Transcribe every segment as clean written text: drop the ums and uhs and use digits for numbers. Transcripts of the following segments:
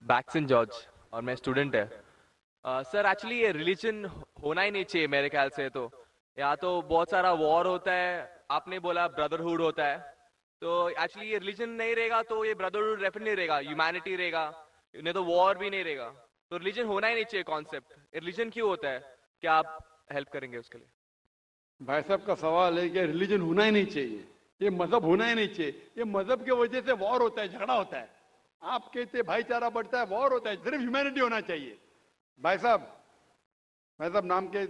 बैक्सन George और मैं student है। सर एक्चुअली ये रिलीजन होना ही नहीं चाहिए मेरे ख्याल से। तो यहाँ तो बहुत सारा वॉर होता है, आपने बोला ब्रदरहुड होता है, तो एक्चुअली ये रिलीजन नहीं रहेगा तो ये ब्रदरहुड डेफिनेटली नहीं रहेगा, ह्यूमैनिटी रहेगा, नहीं तो वॉर भी नहीं रहेगा। तो रिलीजन होना ही नहीं चाहिए कॉन्सेप्ट। रिलीजन क्यों होता है, क्या आप हेल्प करेंगे उसके लिए? भाई साहब का सवाल है कि रिलीजन होना ही नहीं चाहिए, ये मजहब होना ही नहीं चाहिए। ये मजहब की वजह से वॉर होता है, झगड़ा होता है। आप कहते भाईचारा बढ़ता है, वॉर होता है। सिर्फ ह्यूमैनिटी होना चाहिए। भाई साहब, नाम के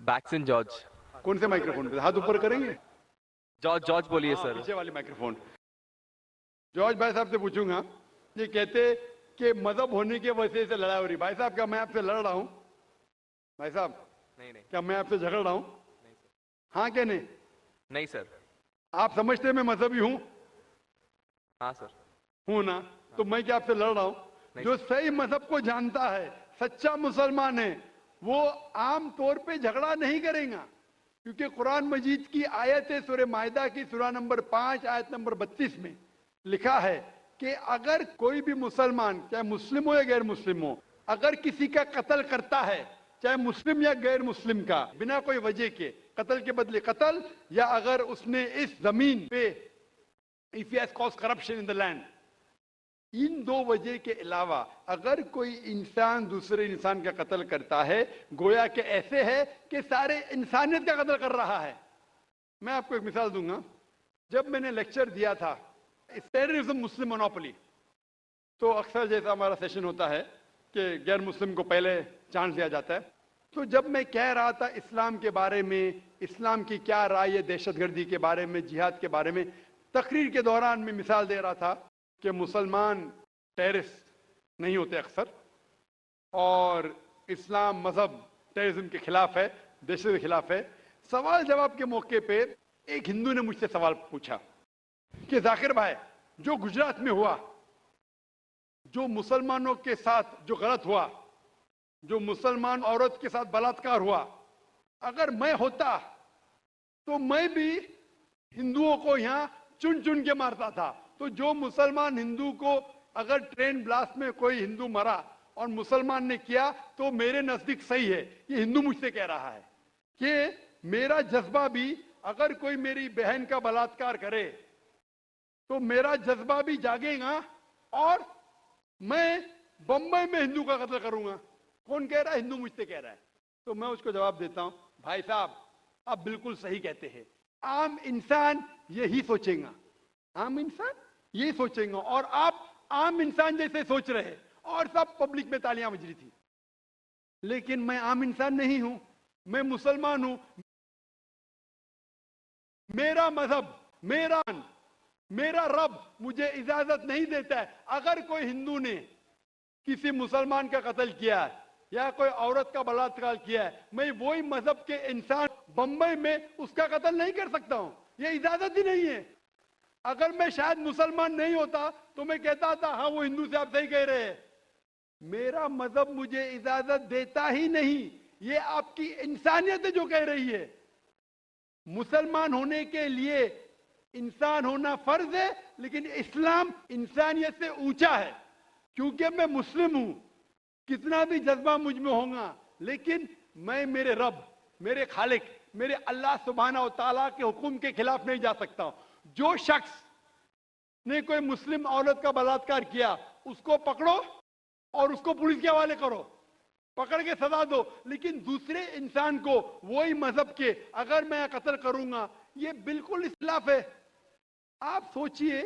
बैक्सन जॉर्ज। कौन से माइक्रोफोन पे हाथ ऊपर करेंगे? जॉर्ज जॉर्ज बोलिए हाँ, सर। पीछे वाले माइक्रोफोन। जॉर्ज भाई साहब से पूछूंगा, ये कहते कि मजहब होने की वजह से लड़ाई हो रही। भाई साहब, क्या मैं आपसे लड़ रहा हूं? भाई साहब, नहीं नहीं क्या मैं आपसे झगड़ रहा हूं? नहीं सर। हाँ क्या नहीं? नहीं सर। आप समझते हैं मैं मजहबी हूं? हाँ सर। हूं ना? तो मैं क्या आपसे लड़ रहा हूं? नहीं जो सर। सही मजहब को जानता है, सच्चा मुसलमान है, वो आम तौर पे झगड़ा नहीं करेगा। क्योंकि कुरान मजीद की आयत है, सूरह मायदा की सूरा नंबर 5 आयत नंबर 32 में लिखा है कि अगर कोई भी मुसलमान, चाहे मुस्लिम हो या गैर मुस्लिम हो, अगर किसी का कत्ल करता है, चाहे मुस्लिम या गैर मुस्लिम का, बिना कोई वजह के, कत्ल के बदले कत्ल, या अगर उसने इस जमीन पे, if he has cause corruption in the land, इन दो वजह के अलावा अगर कोई इंसान दूसरे इंसान का कत्ल करता है, गोया के ऐसे है कि सारे इंसानियत का कत्ल कर रहा है। मैं आपको एक मिसाल दूंगा। जब मैंने लेक्चर दिया था टेररिज्म मुस्लिम मोनोपोली, तो अक्सर जैसा हमारा सेशन होता है कि गैर मुस्लिम को पहले चांस दिया जाता है, तो जब मैं कह रहा था इस्लाम के बारे में, इस्लाम की क्या राय है दहशतगर्दी के बारे में, जिहाद के बारे में, तकरीर के दौरान मैं मिसाल दे रहा था कि मुसलमान टेररिस्ट नहीं होते अक्सर, और इस्लाम मजहब टेररिज्म के खिलाफ है, दहशत के खिलाफ है। सवाल जवाब के मौके पे एक हिंदू ने मुझसे सवाल पूछा कि जाकिर भाई, जो गुजरात में हुआ, जो मुसलमानों के साथ जो गलत हुआ, जो मुसलमान औरत के साथ बलात्कार हुआ, अगर मैं होता तो मैं भी हिंदुओं को यहां चुन चुन के मारता था। तो जो मुसलमान हिंदू को, अगर ट्रेन ब्लास्ट में कोई हिंदू मरा और मुसलमान ने किया, तो मेरे नजदीक सही है। ये हिंदू मुझसे कह रहा है कि मेरा जज्बा भी, अगर कोई मेरी बहन का बलात्कार करे तो मेरा जज्बा भी जागेगा और मैं बंबई में हिंदू का कत्ल करूंगा। कौन कह रहा है? हिंदू मुझसे कह रहा है। तो मैं उसको जवाब देता हूं, भाई साहब आप बिल्कुल सही कहते हैं। आम इंसान यही सोचेगा, आम इंसान यही सोचेगा, और आप आम इंसान जैसे सोच रहे, और सब पब्लिक में तालियां बज रही थी। लेकिन मैं आम इंसान नहीं हूं, मैं मुसलमान हूं। मेरा मजहब, मेरा रब मुझे इजाजत नहीं देता है, अगर कोई हिंदू ने किसी मुसलमान का कत्ल किया है या कोई औरत का बलात्कार किया है, मैं वही मजहब के इंसान बंबई में उसका कत्ल नहीं कर सकता हूं। यह इजाजत ही नहीं है। अगर मैं शायद मुसलमान नहीं होता तो मैं कहता था हाँ वो हिंदू से आप सही कह रहे हैं। मेरा मजहब मुझे इजाजत देता ही नहीं। ये आपकी इंसानियत है जो कह रही है। मुसलमान होने के लिए इंसान होना फर्ज है, लेकिन इस्लाम इंसानियत से ऊंचा है। क्योंकि मैं मुस्लिम हूं, कितना भी जज्बा मुझ में होगा, लेकिन मैं मेरे रब, मेरे खालिक, मेरे अल्लाह सुब्हानहू व तआला के हुक्म के खिलाफ नहीं जा सकता। जो शख्स ने कोई मुस्लिम औरत का बलात्कार किया, उसको पकड़ो और उसको पुलिस के हवाले करो, पकड़ के सजा दो। लेकिन दूसरे इंसान को वही मजहब के अगर मैं कत्ल करूंगा, ये बिल्कुल खिलाफ है। आप सोचिए,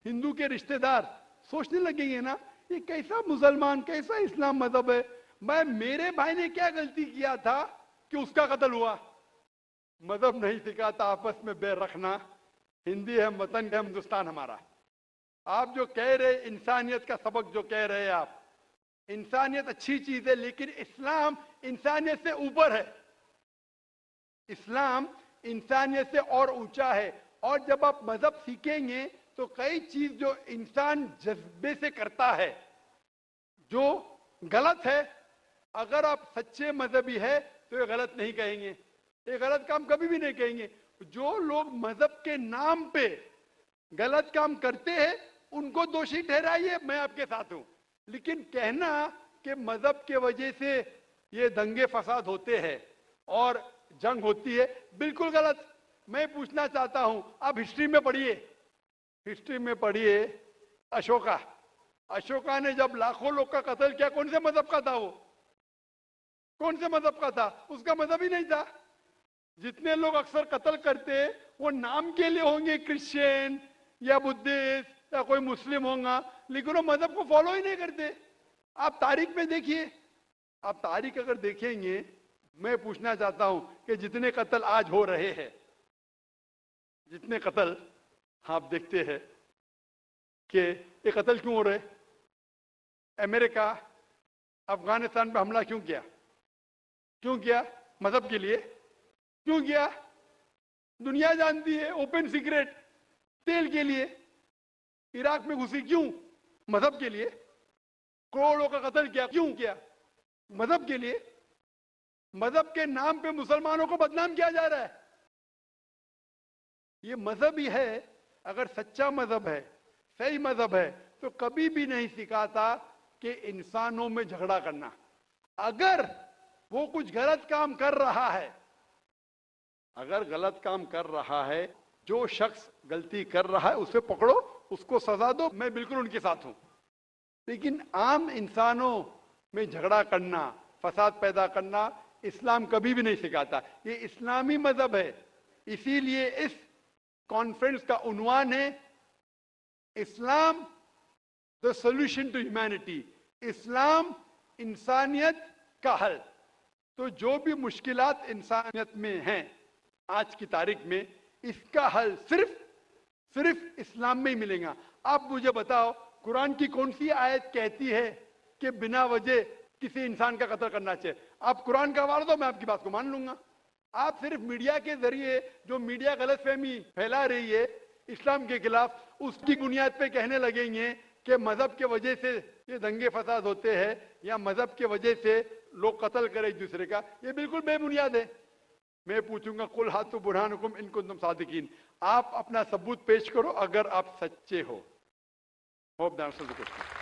हिंदू के रिश्तेदार सोचने लगेंगे ना, ये कैसा मुसलमान, कैसा इस्लाम मजहब है। मेरे भाई ने क्या गलती किया था कि उसका कत्ल हुआ? मजहब नहीं सिखाता आपस में बैर रखना। हिंदी है, वतन है, हिंदुस्तान हमारा। आप जो कह रहे इंसानियत का सबक जो कह रहे हैं आप, इंसानियत अच्छी चीज है, लेकिन इस्लाम इंसानियत से ऊपर है। इस्लाम इंसानियत से और ऊंचा है। और जब आप मजहब सीखेंगे तो कई चीज जो इंसान जज्बे से करता है, जो गलत है, अगर आप सच्चे मजहबी है तो ये गलत नहीं कहेंगे, ये गलत काम कभी भी नहीं कहेंगे। जो लोग मजहब के नाम पे गलत काम करते हैं, उनको दोषी ठहराइए, मैं आपके साथ हूं। लेकिन कहना कि मजहब के वजह से ये दंगे फसाद होते हैं और जंग होती है, बिल्कुल गलत। मैं पूछना चाहता हूं, आप हिस्ट्री में पढ़िए, हिस्ट्री में पढ़िए अशोका ने जब लाखों लोग का कत्ल किया, कौन से मजहब का था वो? कौन से मजहब का था? उसका मजहब ही नहीं था। जितने लोग अक्सर कत्ल करते वो नाम के लिए होंगे, क्रिश्चियन या बुद्धिस्ट या कोई मुस्लिम होगा, लेकिन वो मजहब को फॉलो ही नहीं करते। आप तारीख में देखिए, आप तारीख अगर देखेंगे, मैं पूछना चाहता हूं कि जितने कत्ल आज हो रहे हैं, जितने कत्ल आप देखते हैं कि ये कत्ल क्यों हो रहे? अमेरिका अफगानिस्तान पे हमला क्यों किया? क्यों किया? मजहब के लिए। क्यों किया? दुनिया जानती है, ओपन सीक्रेट, तेल के लिए। इराक में घुसी क्यों? मजहब के लिए। करोड़ों का कत्ल किया, क्यों किया? मजहब के लिए। मजहब के नाम पे मुसलमानों को बदनाम किया जा रहा है। ये मजहब ही है। अगर सच्चा मजहब है, सही मजहब है, तो कभी भी नहीं सिखाता कि इंसानों में झगड़ा करना। अगर वो कुछ गलत काम कर रहा है, अगर गलत काम कर रहा है, जो शख्स गलती कर रहा है उसे पकड़ो, उसको सजा दो, मैं बिल्कुल उनके साथ हूं। लेकिन आम इंसानों में झगड़ा करना, फसाद पैदा करना, इस्लाम कभी भी नहीं सिखाता। ये इस्लामी मजहब है। इसीलिए इस कॉन्फ्रेंस का उन्वान है Islam the solution to humanity, Islam इंसानियत का हल। तो जो भी मुश्किलात इंसानियत में हैं आज की तारीख में, इसका हल सिर्फ इस्लाम में ही मिलेगा। आप मुझे बताओ, कुरान की कौन सी आयत कहती है कि बिना वजह किसी इंसान का कत्ल करना चाहिए? आप कुरान का हवाला दो, मैं आपकी बात को मान लूंगा। आप सिर्फ मीडिया के जरिए, जो मीडिया गलतफहमी फैला रही है इस्लाम के खिलाफ, उसकी बुनियाद पे कहने लगेंगे कि मजहब के वजह से ये दंगे फसाद होते हैं या मजहब के वजह से लोग कत्ल करें एक दूसरे का। ये बिल्कुल बेबुनियाद है। मैं पूछूंगा, कुल हाथु बुरहानुकुम इन कुंतुम सादिकीन, आप अपना सबूत पेश करो अगर आप सच्चे हो। Hope that's the question.